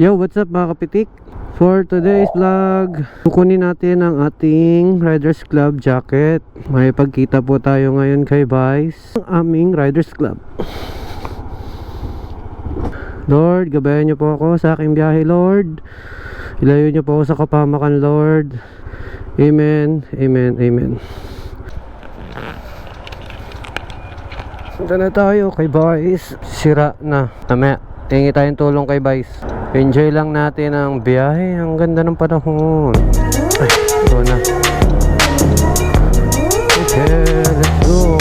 Yo, what's up mga kapitik? For today's vlog, kukunin natin ang ating Riders Club jacket. May pagkita po tayo ngayon kay Vice, ang aming Riders Club. Lord, gabayan niyo po ako sa aking biyahe, Lord. Ilayo niyo po ako sa kapamakan, Lord. Amen, amen, amen. Punta na tayo kay Vice. Sira na. Tama, tingin tayong tulong kay Vice. Enjoy lang natin ang biyahe. Ang ganda ng panahon. Ay, ito na. Okay, let's go.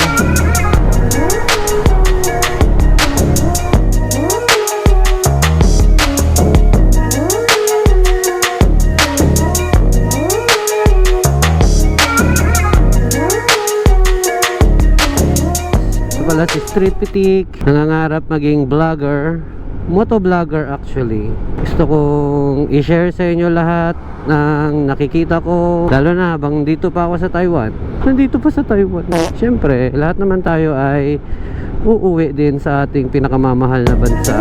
Ito pala si Street Pitik. Nangangarap maging vlogger. Motovlogger actually. Gusto kong i-share sa inyo lahat ng nakikita ko, lalo na habang dito pa ako sa Taiwan. Nandito pa sa Taiwan. Siyempre, lahat naman tayo ay uuwi din sa ating pinakamamahal na bansa.